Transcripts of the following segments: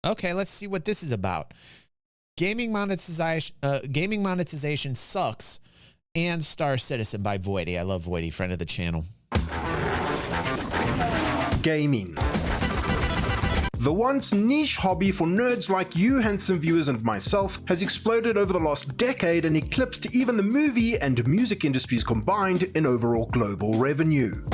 Okay, let's see what this is about. Gaming monetization sucks, and Star Citizen by Voidy. I love Voidy, friend of the channel. Gaming. The once niche hobby for nerds like you handsome viewers and myself has exploded over the last decade and eclipsed even the movie and music industries combined in overall global revenue.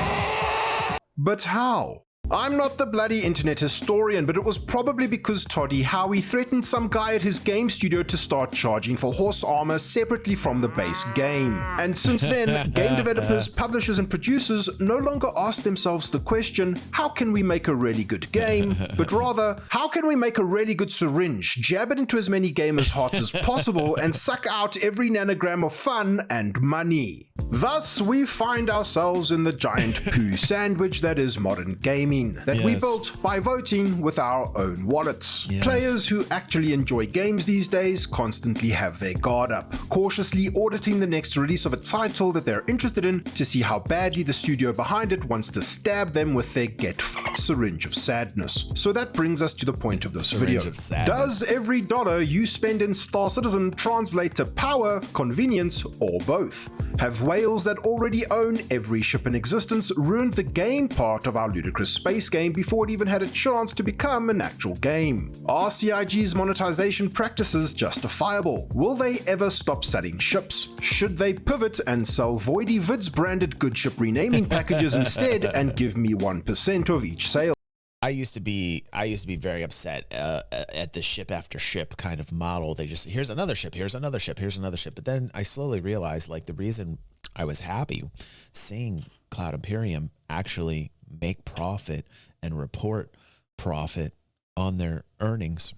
But how? I'm not the bloody internet historian, but it was probably because Toddy Howie threatened some guy at his game studio to start charging for horse armor separately from the base game. And since then, game developers, publishers, and producers no longer ask themselves the question, how can we make a really good game? But rather, how can we make a really good syringe, jab it into as many gamers' hearts as possible, and suck out every nanogram of fun and money? Thus, we find ourselves in the giant poo sandwich that is modern gaming. That we built by voting with our own wallets. Players who actually enjoy games these days constantly have their guard up, cautiously auditing the next release of a title that they're interested in to see how badly the studio behind it wants to stab them with their get-fucked syringe of sadness. So that brings us to the point of this video. Does every dollar you spend in Star Citizen translate to power, convenience, or both? Have whales that already own every ship in existence ruined the game part of our ludicrous space game before it even had a chance to become an actual game? Are CIG's monetization practices justifiable? Will they ever stop selling ships? Should they pivot and sell VoidyVids branded good ship renaming packages instead and give me 1% of each sale? I used to be very upset at the ship after ship kind of model. They just, here's another ship, here's another ship, here's another ship. But then I slowly realized, like, the reason I was happy seeing Cloud Imperium actually make profit and report profit on their earnings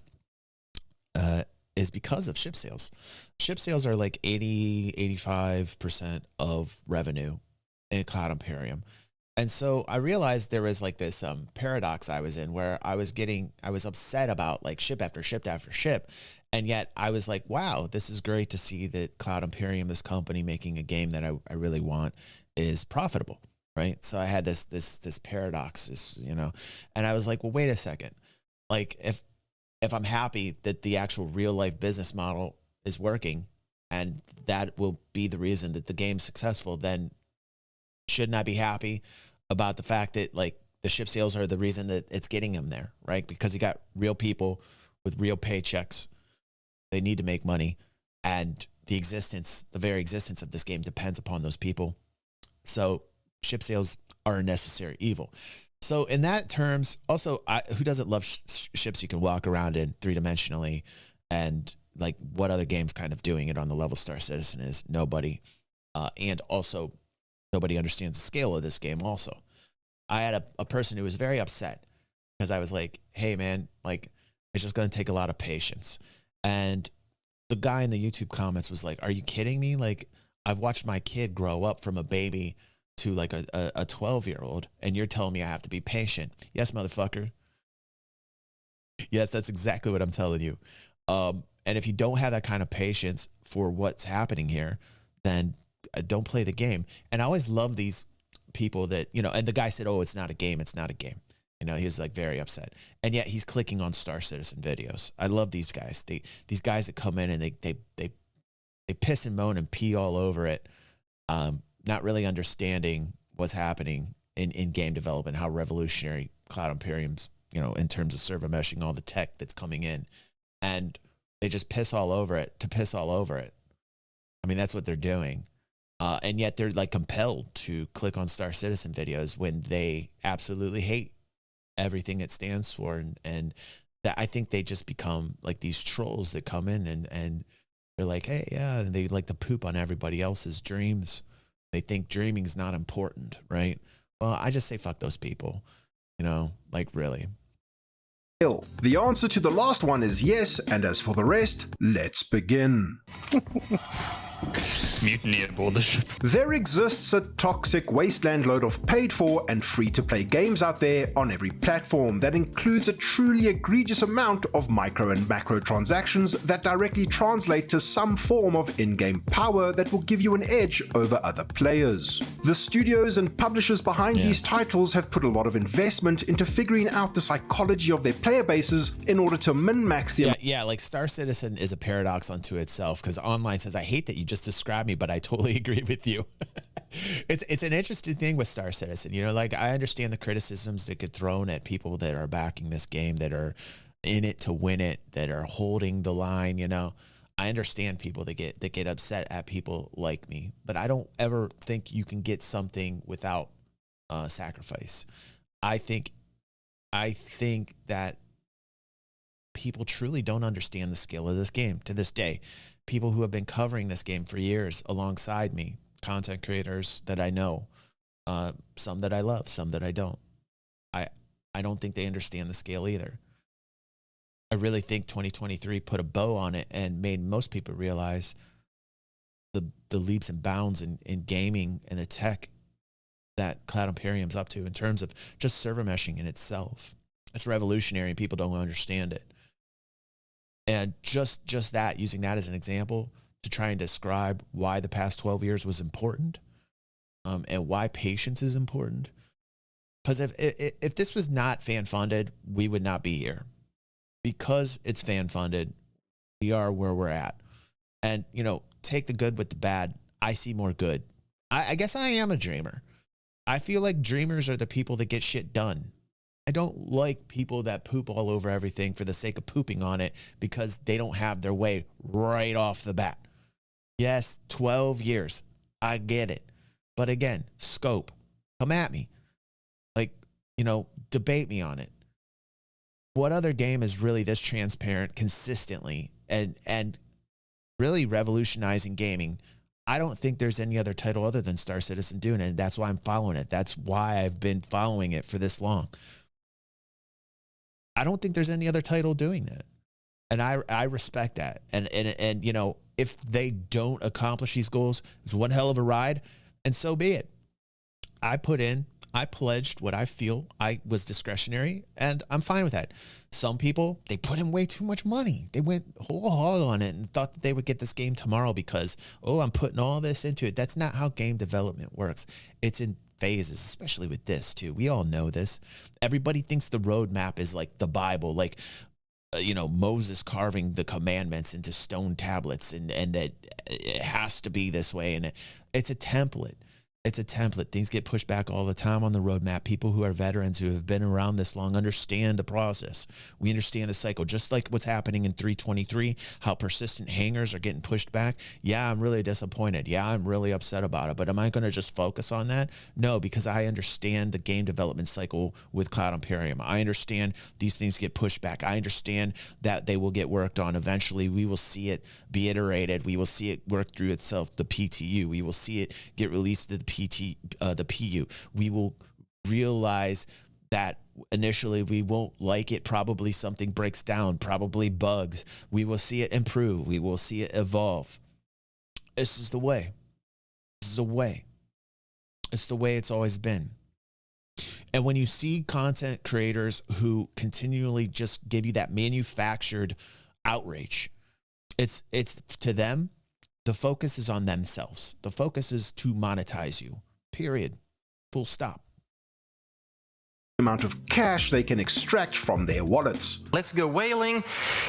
is because of ship sales. Ship sales are like 85% of revenue in Cloud Imperium. And so I realized there was like this paradox I was in where I was upset about like ship after ship after ship. And yet I was like, wow, this is great to see that Cloud Imperium, this company making a game that I really want, is profitable. Right. So I had this paradox, you know, and I was like, well, wait a second. Like if I'm happy that the actual real life business model is working and that will be the reason that the game's successful, then shouldn't I be happy about the fact that like the ship sales are the reason that it's getting them there, right? Because you got real people with real paychecks. They need to make money, and the very existence of this game depends upon those people. So ship sales are a necessary evil. So in that terms, also, who doesn't love ships you can walk around in three-dimensionally, and like what other game's kind of doing it on the level Star Citizen is? Nobody. And also, nobody understands the scale of this game also. I had a person who was very upset because I was like, hey, man, like, it's just going to take a lot of patience. And the guy in the YouTube comments was like, are you kidding me? Like, I've watched my kid grow up from a baby to like a 12-year-old, and you're telling me I have to be patient. Yes, motherfucker. Yes, that's exactly what I'm telling you. And if you don't have that kind of patience for what's happening here, then don't play the game. And I always love these people that, you know, and the guy said, oh, it's not a game. It's not a game. You know, he was like very upset. And yet he's clicking on Star Citizen videos. I love these guys. These guys that come in and they piss and moan and pee all over it. Not really understanding what's happening in game development, how revolutionary Cloud Imperium's, you know, in terms of server meshing, all the tech that's coming in. And they just piss all over it to piss all over it. I mean, that's what they're doing. And yet they're like compelled to click on Star Citizen videos when they absolutely hate everything it stands for. And that I think they just become like these trolls that come in and they're like, hey, yeah, and they like to poop on everybody else's dreams. They think dreaming is not important, right? Well, I just say fuck those people, you know, like really. The answer to the last one is yes, and as for the rest, let's begin. It's mutiny aboard the ship. There exists a toxic wasteland load of paid for and free to play games out there on every platform that includes a truly egregious amount of micro and macro transactions that directly translate to some form of in-game power that will give you an edge over other players. The studios and publishers behind these titles have put a lot of investment into figuring out the psychology of their player bases in order to min-max the like Star Citizen is a paradox unto itself, because online says, I hate that you just described me, but I totally agree with you. It's an interesting thing with Star Citizen. You know, like, I understand the criticisms that get thrown at people that are backing this game, that are in it to win it, that are holding the line. You know, I understand people that get upset at people like me, but I don't ever think you can get something without sacrifice. I think that people truly don't understand the scale of this game to this day. People who have been covering this game for years alongside me, content creators that I know, some that I love, some that I don't. I don't think they understand the scale either. I really think 2023 put a bow on it and made most people realize the leaps and bounds in gaming and the tech that Cloud Imperium's up to in terms of just server meshing in itself. It's revolutionary and people don't understand it. And just that, using that as an example to try and describe why the past 12 years was important, and why patience is important. Because if this was not fan-funded, we would not be here. Because it's fan-funded, we are where we're at. And, you know, take the good with the bad. I see more good. I guess I am a dreamer. I feel like dreamers are the people that get shit done. I don't like people that poop all over everything for the sake of pooping on it because they don't have their way right off the bat. Yes, 12 years. I get it. But again, scope. Come at me. Like, you know, debate me on it. What other game is really this transparent consistently and really revolutionizing gaming? I don't think there's any other title other than Star Citizen doing it, and that's why I'm following it. That's why I've been following it for this long. I don't think there's any other title doing that. And I respect that. And you know, if they don't accomplish these goals, it's one hell of a ride, and so be it. I pledged what I feel I was discretionary, and I'm fine with that. Some people, they put in way too much money. They went whole hog on it and thought that they would get this game tomorrow because, oh, I'm putting all this into it. That's not how game development works. It's in phases, especially with this too. We all know this. Everybody thinks the roadmap is like the Bible, like you know, Moses carving the commandments into stone tablets, and that it has to be this way. And it's a template. It's a template. Things get pushed back all the time on the roadmap. People who are veterans who have been around this long understand the process. We understand the cycle, just like what's happening in 323, how persistent hangers are getting pushed back. Yeah, I'm really disappointed. Yeah, I'm really upset about it. But am I going to just focus on that? No, because I understand the game development cycle with Cloud Imperium. I understand these things get pushed back. I understand that they will get worked on. Eventually, we will see it be iterated. We will see it work through itself, the PTU. We will see it get released to the PU. We will realize that initially we won't like it. Probably something breaks down, probably bugs. We will see it improve. We will see it evolve. This is the way. This is the way. It's the way it's always been. And when you see content creators who continually just give you that manufactured outrage, it's to them, the focus is on themselves. The focus is to monetize you, period. Full stop. Amount of cash they can extract from their wallets. Let's Go Whaling.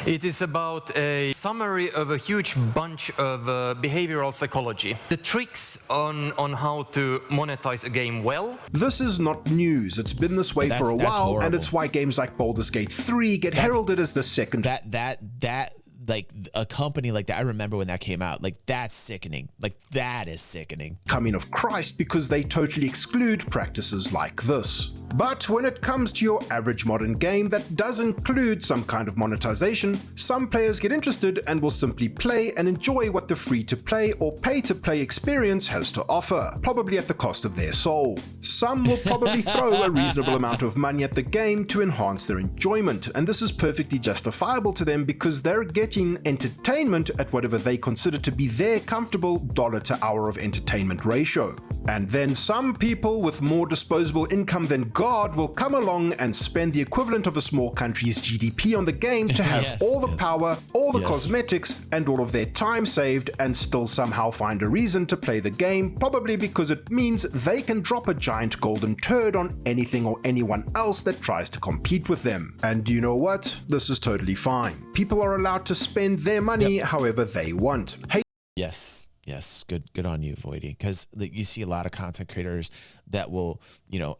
It is about a summary of a huge bunch of behavioral psychology. The tricks on how to monetize a game well. This is not news. It's been this way for a while, horrible. and it's why games like Baldur's Gate 3 get heralded as the second. That like a company like that, I remember when that came out, like that's sickening. Like that is sickening. Coming of Christ, because they totally exclude practices like this. But when it comes to your average modern game that does include some kind of monetization, some players get interested and will simply play and enjoy what the free-to-play or pay-to-play experience has to offer, probably at the cost of their soul. Some will probably throw a reasonable amount of money at the game to enhance their enjoyment, and this is perfectly justifiable to them because they're getting quoting entertainment at whatever they consider to be their comfortable dollar to hour of entertainment ratio. And then some people with more disposable income than God will come along and spend the equivalent of a small country's GDP on the game to have Yes, all the yes. power, all the Yes. cosmetics, and all of their time saved, and still somehow find a reason to play the game, probably because it means they can drop a giant golden turd on anything or anyone else that tries to compete with them. And you know what? This is totally fine. People are allowed to spend their money however they want. Hey, Yes. Yes. Good on you, Voidy. Because you see a lot of content creators that will,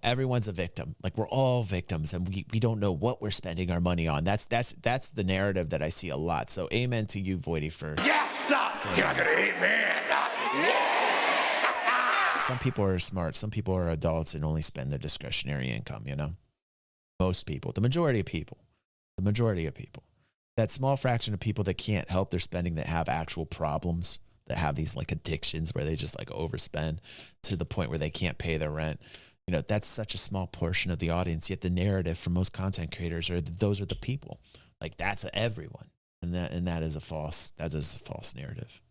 everyone's a victim. Like, we're all victims and we don't know what we're spending our money on. That's the narrative that I see a lot. So amen to you, Voidy, for Can I get an amen? Yes! some people are smart. Some people are adults and only spend their discretionary income, Most people, the majority of people. That small fraction of people that can't help their spending, that have actual problems, that have these like addictions where they just like overspend to the point where they can't pay their rent. That's such a small portion of the audience. Yet the narrative for most content creators are that those are the people. Like, that's everyone. And that is a false narrative.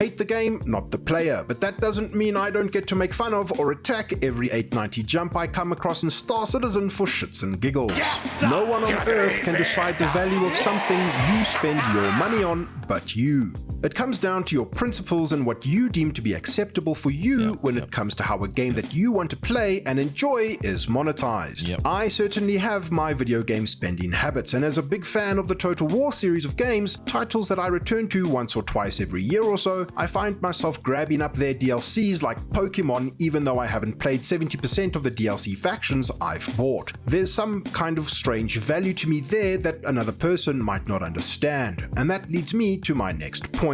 hate the game, not the player, but that doesn't mean I don't get to make fun of or attack every 890 jump I come across in Star Citizen for shits and giggles. No one on Earth can decide the value of something you spend your money on but you. It comes down to your principles and what you deem to be acceptable for you when it comes to how a game that you want to play and enjoy is monetized. I certainly have my video game spending habits, and as a big fan of the Total War series of games, titles that I return to once or twice every year or so, I find myself grabbing up their DLCs like Pokemon, even though I haven't played 70% of the DLC factions I've bought. There's some kind of strange value to me there that another person might not understand, and that leads me to my next point.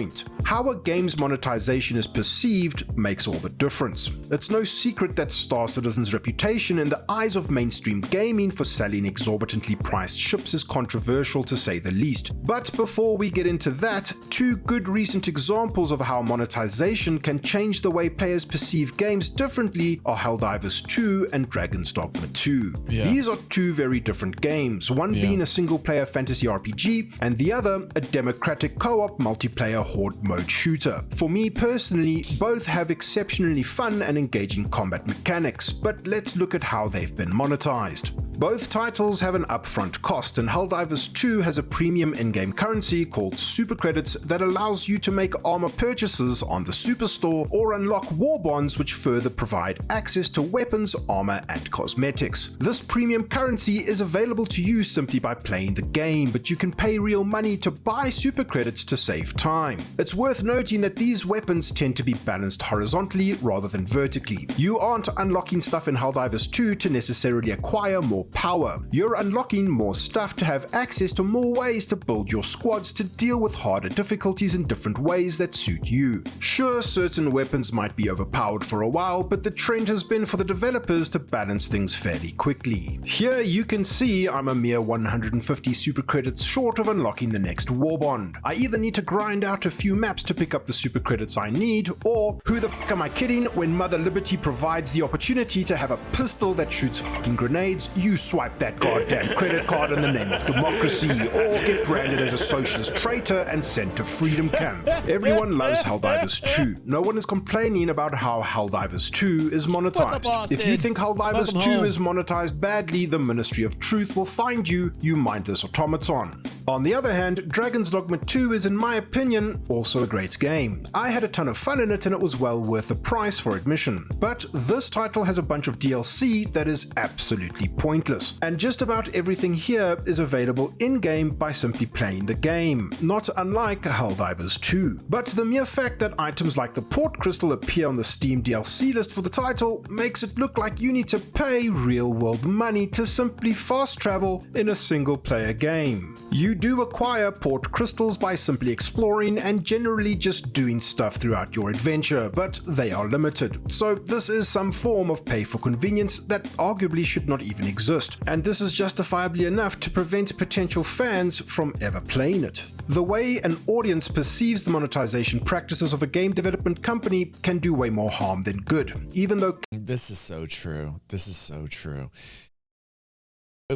How a game's monetization is perceived makes all the difference. It's no secret that Star Citizen's reputation in the eyes of mainstream gaming for selling exorbitantly priced ships is controversial, to say the least. But before we get into that, two good recent examples of how monetization can change the way players perceive games differently are Helldivers 2 and Dragon's Dogma 2. These are two very different games, one being a single-player fantasy RPG and the other a democratic co-op multiplayer horde mode shooter. For me personally, both have exceptionally fun and engaging combat mechanics, but let's look at how they've been monetized. Both titles have an upfront cost, and Helldivers 2 has a premium in-game currency called Super Credits that allows you to make armor purchases on the Superstore or unlock war bonds which further provide access to weapons, armor, and cosmetics. This premium currency is available to you simply by playing the game, but you can pay real money to buy Super Credits to save time. It's worth noting that these weapons tend to be balanced horizontally rather than vertically. You aren't unlocking stuff in Helldivers 2 to necessarily acquire more power. You're unlocking more stuff to have access to more ways to build your squads to deal with harder difficulties in different ways that suit you. Sure, certain weapons might be overpowered for a while, but the trend has been for the developers to balance things fairly quickly. Here you can see I'm a mere 150 super credits short of unlocking the next war bond. I either need to grind out a few maps to pick up the super credits I need, or who the f*** am I kidding, when Mother Liberty provides the opportunity to have a pistol that shoots fucking grenades, you swipe that goddamn credit card in the name of democracy, or get branded as a socialist traitor and sent to freedom camp. Everyone loves Helldivers 2. No one is complaining about how Helldivers 2 is monetized. If you think Helldivers 2 is monetized badly, the Ministry of Truth will find you, you mindless automaton. On the other hand, Dragon's Dogma 2 is, in my opinion, also a great game. I had a ton of fun in it and it was well worth the price for admission. But this title has a bunch of DLC that is absolutely pointless, and just about everything here is available in-game by simply playing the game, not unlike Helldivers 2. But the mere fact that items like the Port Crystal appear on the Steam DLC list for the title makes it look like you need to pay real-world money to simply fast travel in a single-player game. You do acquire Port Crystals by simply exploring and generally just doing stuff throughout your adventure, but they are limited. So this is some form of pay for convenience that arguably should not even exist, and this is justifiably enough to prevent potential fans from ever playing it. The way an audience perceives the monetization practices of a game development company can do way more harm than good, even though... This is so true. This is so true.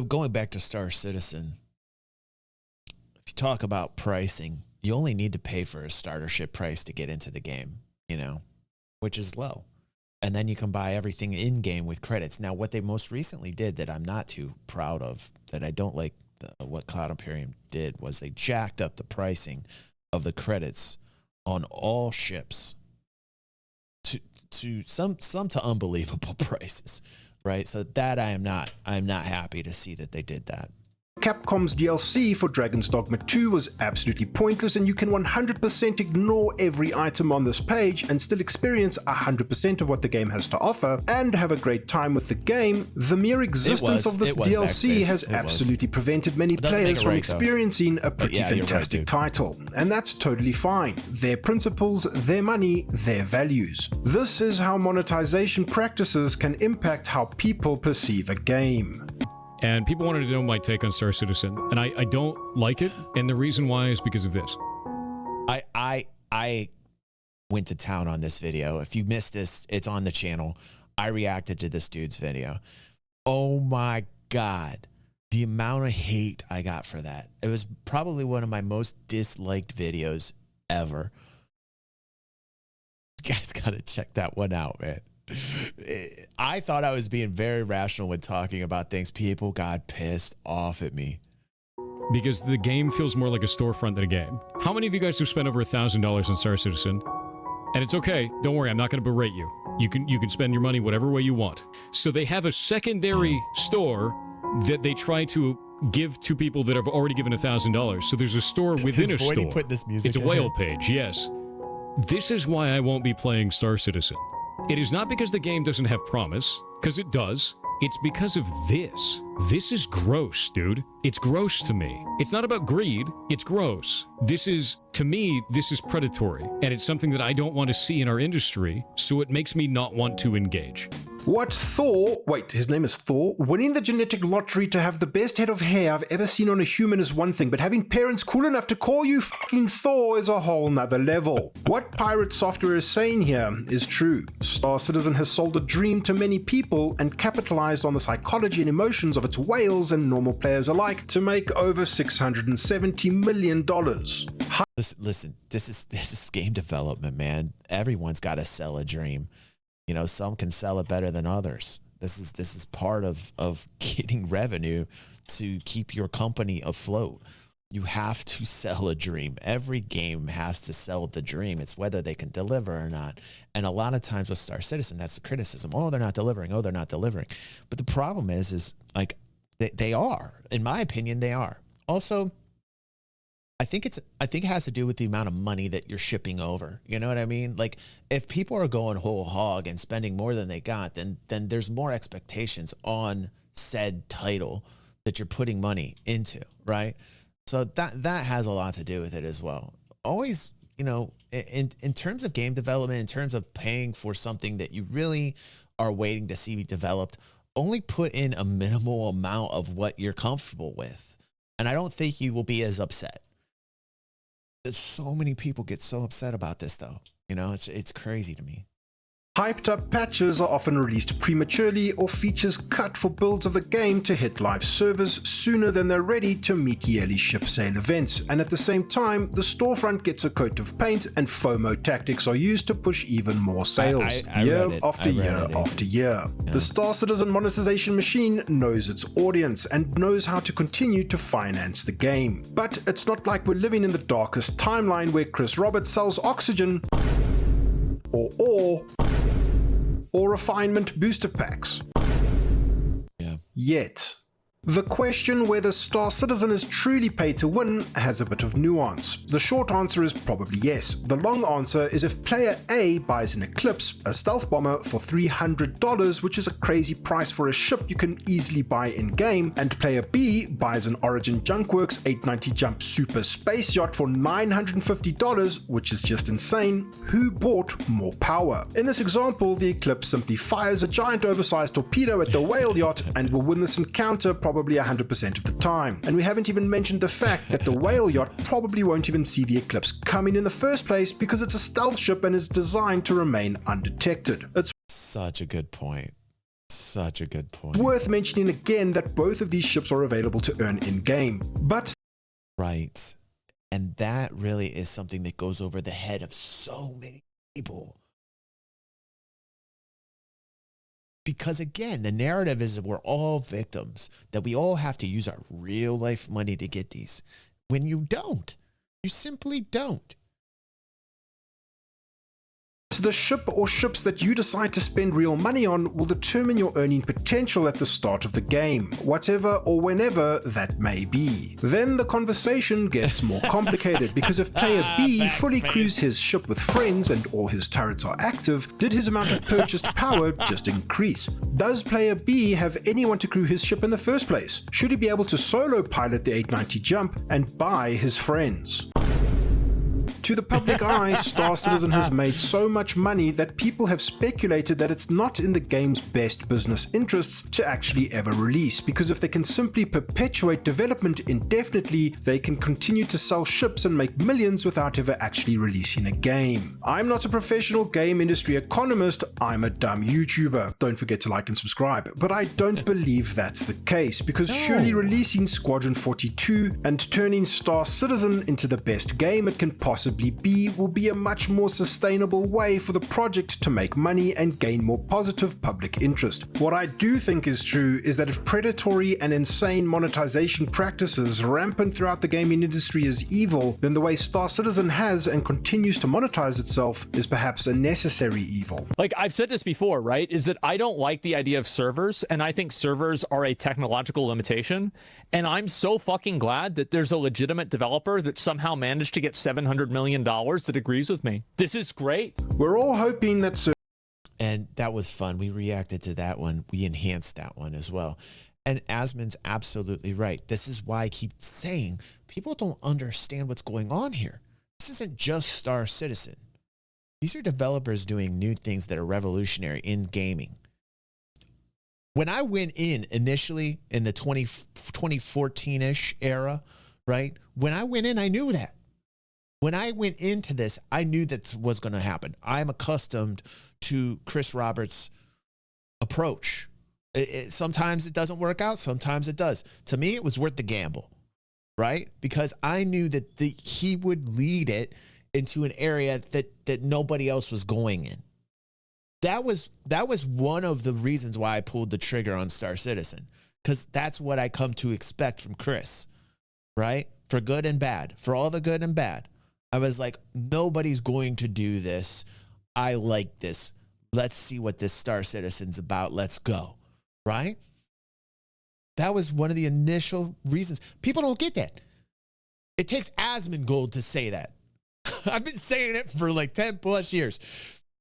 Going back to Star Citizen, if you talk about pricing, you only need to pay for a starter ship price to get into the game, which is low. And then you can buy everything in game with credits. Now, what they most recently did that I'm not too proud of, that I don't like what Cloud Imperium did, was they jacked up the pricing of the credits on all ships to some to unbelievable prices, right? So that I'm not happy to see that they did that. Capcom's DLC for Dragon's Dogma 2 was absolutely pointless, and you can 100% ignore every item on this page and still experience 100% of what the game has to offer and have a great time with the game. The mere existence of this DLC has absolutely prevented many players from experiencing a pretty fantastic title, and that's totally fine. Their principles, their money, their values. This is how monetization practices can impact how people perceive a game. And people wanted to know my take on Star Citizen, and I don't like it, and the reason why is because of this. I went to town on this video. If you missed this, it's on the channel. I reacted to this dude's video. Oh my God. The amount of hate I got for that. It was probably one of my most disliked videos ever. You guys got to check that one out, man. I thought I was being very rational when talking about things. People got pissed off at me. Because the game feels more like a storefront than a game. How many of you guys have spent over $1,000 on Star Citizen? And it's okay. Don't worry. I'm not going to berate you. You can spend your money whatever way you want. So they have a secondary store that they try to give to people that have already given $1,000. So there's a store within a store. Put this music it's a whale page, yes. This is why I won't be playing Star Citizen. It is not because the game doesn't have promise, because it does. It's because of this. This is gross, dude. It's gross to me. It's not about greed. It's gross. This is, to me, this is predatory. And it's something that I don't want to see in our industry, so it makes me not want to engage. What Thor, wait, his name is Thor, winning the genetic lottery to have the best head of hair I've ever seen on a human is one thing, but having parents cool enough to call you fucking Thor is a whole nother level. What Pirate Software is saying here is true. Star Citizen has sold a dream to many people and capitalized on the psychology and emotions of its whales and normal players alike to make over $670 million. Listen, this is game development, man. Everyone's got to sell a dream. Some can sell it better than others. This is part of getting revenue to keep your company afloat. You have to sell a dream. Every game has to sell the dream. It's whether they can deliver or not. And a lot of times with Star Citizen, that's the criticism. Oh, they're not delivering. Oh, they're not delivering. But the problem is like they are. In my opinion, they are. Also, I think it has to do with the amount of money that you're shipping over. You know what I mean? Like if people are going whole hog and spending more than they got, then there's more expectations on said title that you're putting money into, right? So that has a lot to do with it as well. Always, in terms of game development, in terms of paying for something that you really are waiting to see developed, only put in a minimal amount of what you're comfortable with. And I don't think you will be as upset. So many people get so upset about this though. It's crazy to me. Hyped up patches are often released prematurely or features cut for builds of the game to hit live servers sooner than they're ready to meet yearly ship sale events, and at the same time the storefront gets a coat of paint and FOMO tactics are used to push even more sales year after year after year. Yeah. The Star Citizen monetization machine knows its audience and knows how to continue to finance the game. But it's not like we're living in the darkest timeline where Chris Roberts sells oxygen or refinement booster packs. Yeah. Yet. The question whether Star Citizen is truly pay to win has a bit of nuance. The short answer is probably yes. The long answer is if player A buys an Eclipse, a stealth bomber, for $300, which is a crazy price for a ship you can easily buy in-game, and player B buys an Origin Junkworks 890 Jump Super Space Yacht for $950, which is just insane, who bought more power? In this example, the Eclipse simply fires a giant oversized torpedo at the whale yacht and will win this encounter probably 100% of the time. And we haven't even mentioned the fact that the whale yacht probably won't even see the Eclipse coming in the first place because it's a stealth ship and is designed to remain undetected. It's such a good point. Such a good point. Worth mentioning again that both of these ships are available to earn in-game. But right. And that really is something that goes over the head of so many people. Because again, the narrative is that we're all victims, that we all have to use our real life money to get these. When you don't, you simply don't. The ship or ships that you decide to spend real money on will determine your earning potential at the start of the game, whatever or whenever that may be. Then the conversation gets more complicated, because if player B fully crews his ship with friends and all his turrets are active, did his amount of purchased power just increase? Does player B have anyone to crew his ship in the first place? Should he be able to solo pilot the 890 jump and buy his friends? To the public eye, Star Citizen has made so much money that people have speculated that it's not in the game's best business interests to actually ever release, because if they can simply perpetuate development indefinitely, they can continue to sell ships and make millions without ever actually releasing a game. I'm not a professional game industry economist, I'm a dumb YouTuber. Don't forget to like and subscribe. But I don't believe that's the case, because surely releasing Squadron 42 and turning Star Citizen into the best game it can possibly be will be a much more sustainable way for the project to make money and gain more positive public interest. What I do think is true is that if predatory and insane monetization practices rampant throughout the gaming industry is evil, then the way Star Citizen has and continues to monetize itself is perhaps a necessary evil. Like I've said this before, right? Is that I don't like the idea of servers, and I think servers are a technological limitation. And I'm so fucking glad that there's a legitimate developer that somehow managed to get $700 million that agrees with me. This is great. We're all hoping that And that was fun. We reacted to that one. We enhanced that one as well. And Asmon's absolutely right. This is why I keep saying people don't understand what's going on here. This isn't just Star Citizen. These are developers doing new things that are revolutionary in gaming. When I went in initially in the 2014-ish era, right? When I went in, I knew that. When I went into this, I knew that was going to happen. I'm accustomed to Chris Roberts' approach. Sometimes it doesn't work out. Sometimes it does. To me, it was worth the gamble, right? Because I knew that he would lead it into an area that nobody else was going in. That was one of the reasons why I pulled the trigger on Star Citizen, because that's what I come to expect from Chris, right? For good and bad, for all the good and bad. I was like, nobody's going to do this. I like this. Let's see what this Star Citizen's about. Let's go, right? That was one of the initial reasons. People don't get that. It takes Asmongold to say that. I've been saying it for like 10 plus years.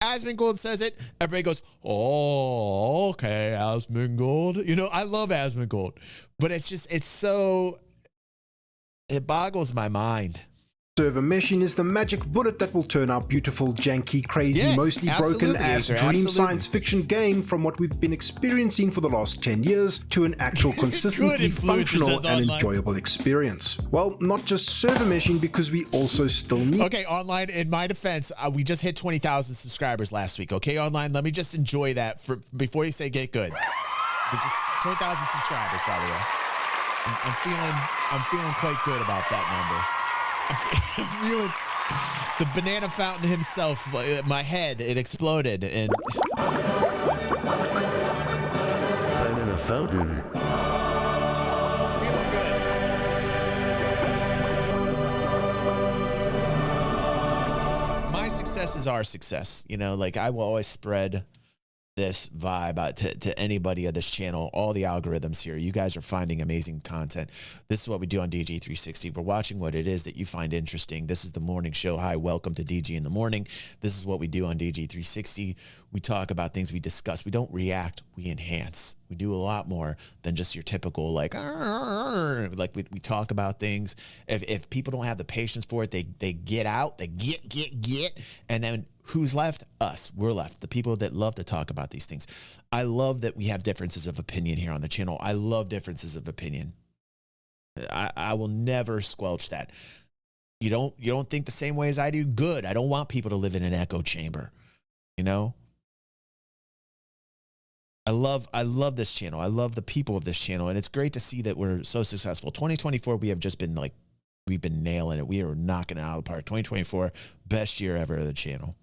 Asmongold says it, everybody goes, oh, okay, Asmongold. You know, I love Asmongold, but it boggles my mind. Server meshing is the magic bullet that will turn our beautiful, janky, crazy, Yes, mostly broken ass Acer, dream absolutely. science fiction game from what we've been experiencing for the last 10 years to an actual consistently influences functional us and online. enjoyable experience. Well, not just server meshing, because we also still need Okay, online, in my defense, we just hit 20,000 subscribers last week. Okay, online, let me just enjoy that before you say get good. We just 20,000 subscribers, by the way. I'm feeling quite good about that number. I'm feeling the banana fountain himself. My head, it exploded, and Banana fountain. feeling good. My success is our success. You know, like I will always spread this vibe out to anybody of this channel, all the algorithms here. You guys are finding amazing content. This is what we do on DG360. We're watching what it is that you find interesting. This is the morning show. Hi, welcome to DG in the morning. This is what we do on DG360. We talk about things, we discuss. We don't react, we enhance. We do a lot more than just your typical like we talk about things. If people don't have the patience for it, they get out, they get, and then who's left? Us. We're left. The people that love to talk about these things. I love that we have differences of opinion here on the channel. I love differences of opinion. I will never squelch that. You don't think the same way as I do? Good. I don't want people to live in an echo chamber. You know? I love this channel. I love the people of this channel. And it's great to see that we're so successful. 2024, we have just been like we've been nailing it. We are knocking it out of the park. 2024, best year ever of the channel.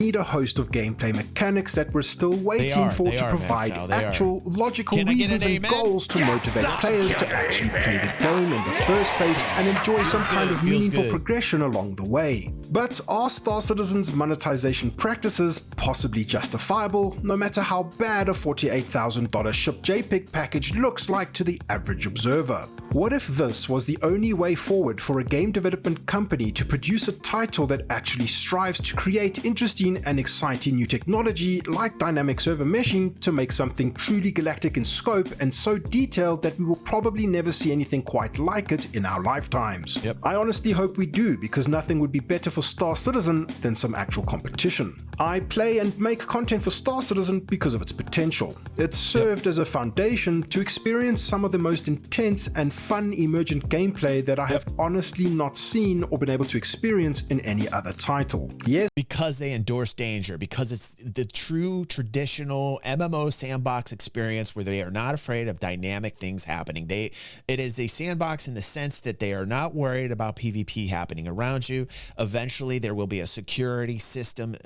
Need a host of gameplay mechanics that we're still waiting for to provide actual logical reasons and goals to motivate players to actually play the game in the first place and enjoy some kind of meaningful progression along the way. But are Star Citizen's monetization practices possibly justifiable, no matter how bad a $48,000 ship JPEG package looks like to the average observer? What if this was the only way forward for a game development company to produce a title that actually strives to create interesting and exciting new technology like dynamic server meshing to make something truly galactic in scope and so detailed that we will probably never see anything quite like it in our lifetimes? I honestly hope we do, because nothing would be better for Star Citizen than some actual competition. I play and make content for Star Citizen because of its potential. It's served as a foundation to experience some of the most intense and fun emergent gameplay that I have honestly not seen or been able to experience in any other title. Yes, because they endorse danger, because it's the true traditional MMO sandbox experience where they are not afraid of dynamic things happening. It is a sandbox in the sense that they are not worried about PvP happening around you. Eventually there will be a security system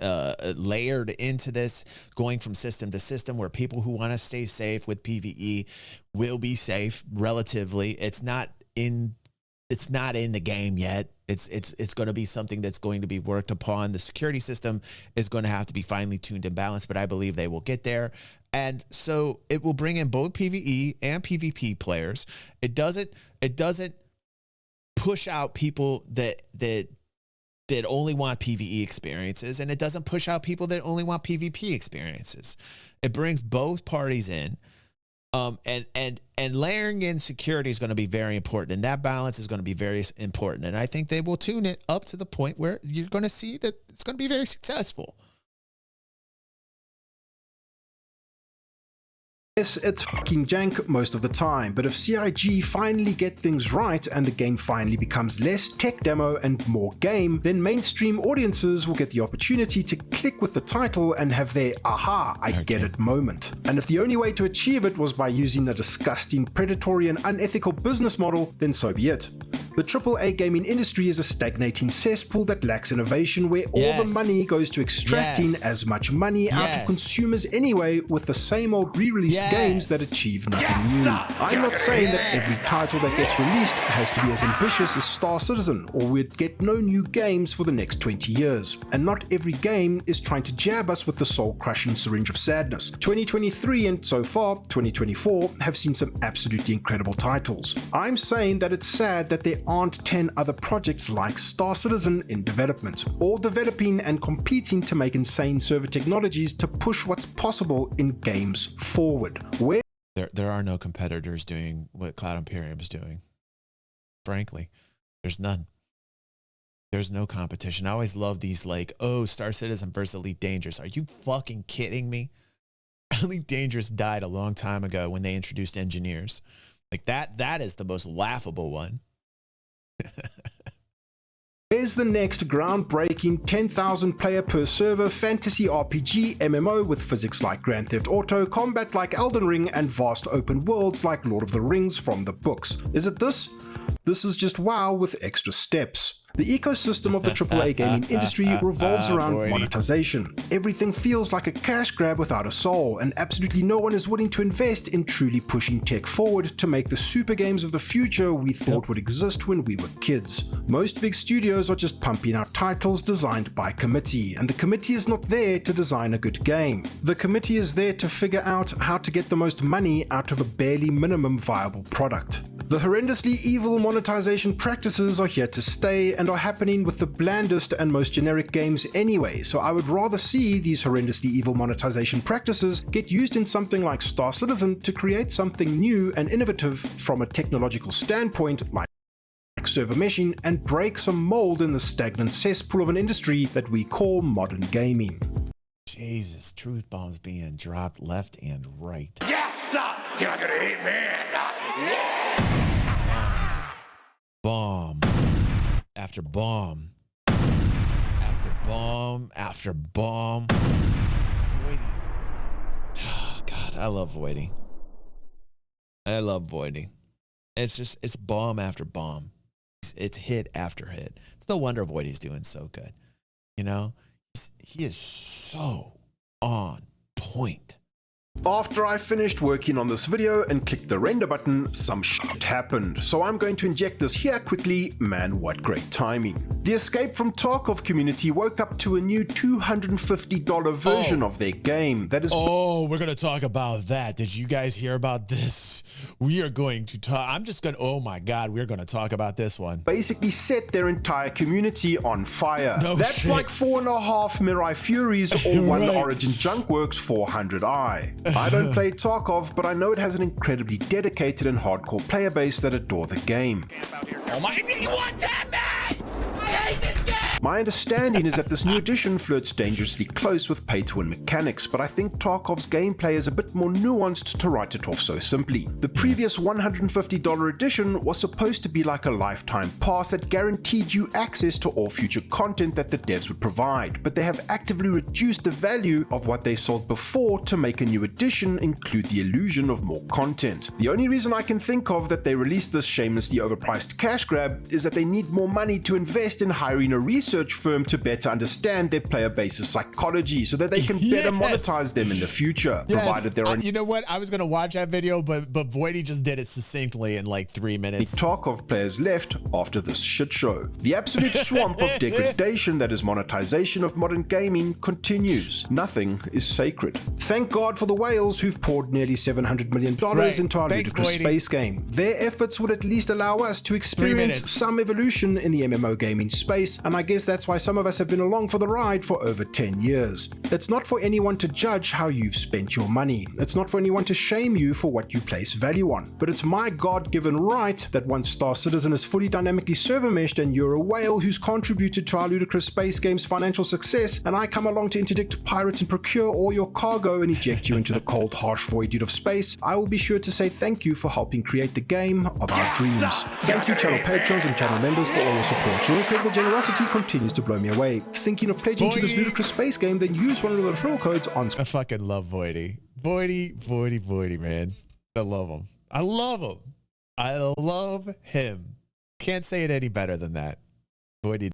layered into this, going from system to system, where people who want to stay safe with PvE will be safe relatively. It's not in the game yet. It's going to be something that's going to be worked upon. The security system is going to have to be finely tuned and balanced, but I believe they will get there. And so it will bring in both PvE and PvP players. It doesn't push out people that only want PvE experiences, and it doesn't push out people that only want PvP experiences. It brings both parties in. And layering in security is going to be very important, and that balance is going to be very important. And I think they will tune it up to the point where you're going to see that it's going to be very successful. Yes, it's fucking jank most of the time, but if CIG finally get things right and the game finally becomes less tech demo and more game, then mainstream audiences will get the opportunity to click with the title and have their aha, I get it moment. And if the only way to achieve it was by using a disgusting, predatory and unethical business model, then so be it. The AAA gaming industry is a stagnating cesspool that lacks innovation, where all the money goes to extracting as much money out of consumers anyway, with the same old re-released games that achieve nothing new. I'm not saying that every title that gets released has to be as ambitious as Star Citizen, or we'd get no new games for the next 20 years. And not every game is trying to jab us with the soul-crushing syringe of sadness. 2023 and so far 2024 have seen some absolutely incredible titles. I'm saying that it's sad that there aren't 10 other projects like Star Citizen in development, all developing and competing to make insane server technologies to push what's possible in games forward. Where there are no competitors doing what Cloud Imperium is doing. Frankly, there's none. There's no competition. I always love these like, oh, Star Citizen versus Elite Dangerous. Are you fucking kidding me? Elite Dangerous died a long time ago when they introduced engineers. Like that is the most laughable one. Where's the next groundbreaking 10,000 player per server fantasy RPG MMO with physics like Grand Theft Auto, combat like Elden Ring, and vast open worlds like Lord of the Rings from the books? Is it this? This is just WoW with extra steps. The ecosystem of the AAA gaming industry revolves around monetization. Everything feels like a cash grab without a soul, and absolutely no one is willing to invest in truly pushing tech forward to make the super games of the future we thought would exist when we were kids. Most big studios are just pumping out titles designed by committee, and the committee is not there to design a good game. The committee is there to figure out how to get the most money out of a barely minimum viable product. The horrendously evil monetization practices are here to stay and are happening with the blandest and most generic games anyway, so I would rather see these horrendously evil monetization practices get used in something like Star Citizen to create something new and innovative from a technological standpoint, like server meshing, and break some mold in the stagnant cesspool of an industry that we call modern gaming. Jesus, truth bombs being dropped left and right. Yes, sir! You're not gonna hit me! Bomb after bomb after bomb after bomb. Voidy. Oh, God, I love Voidy. I love Voidy. It's bomb after bomb. It's hit after hit. It's no wonder Voidy's doing so good. You know, he is so on point. After I finished working on this video and clicked the render button, some shit happened, so I'm going to inject this here quickly. Man, what great timing. The Escape from Tarkov community woke up to a new $250 version of their game that is... Oh, we're going to talk about that. Did you guys hear about this? We are going to talk... I'm just going to... Oh my God, we're going to talk about this one. Basically set their entire community on fire. No That's shit. like 4.5 Mirai Furies or one Right. Origin Junkworks 400i. I don't play Tarkov, but I know it has an incredibly dedicated and hardcore player base that adore the game. Oh my... What's happening? I hate this game! My understanding is that this new edition flirts dangerously close with pay-to-win mechanics, but I think Tarkov's gameplay is a bit more nuanced to write it off so simply. The previous $150 edition was supposed to be like a lifetime pass that guaranteed you access to all future content that the devs would provide, but they have actively reduced the value of what they sold before to make a new edition include the illusion of more content. The only reason I can think of that they released this shamelessly overpriced cash grab is that they need more money to invest in hiring a research firm to better understand their player base's psychology so that they can better monetize them in the future, provided they're You know what? I was going to watch that video, but Voidy just did it succinctly in like 3 minutes. Tarkov players left after this shit show. The absolute swamp of degradation that is monetization of modern gaming continues. Nothing is sacred. Thank God for the whales who've poured nearly $700 million into our ludicrous space game. Their efforts would at least allow us to experience some evolution in the MMO gaming space, and I guess that's why some of us have been along for the ride for over 10 years. It's not for anyone to judge how you've spent your money. It's not for anyone to shame you for what you place value on. But it's my God-given right that once Star Citizen is fully dynamically server-meshed and you're a whale who's contributed to our ludicrous space game's financial success, and I come along to interdict, pirate, and procure all your cargo and eject you into the cold, harsh void of space, I will be sure to say thank you for helping create the game of our dreams. Thank you, channel patrons and channel members, for all your support. Your incredible generosity continues to blow me away. Thinking of pledging to this ludicrous space game, then use one of the referral codes on screen. I fucking love Voidy. Voidy, man. I love him. I love him. Can't say it any better than that. Voidy.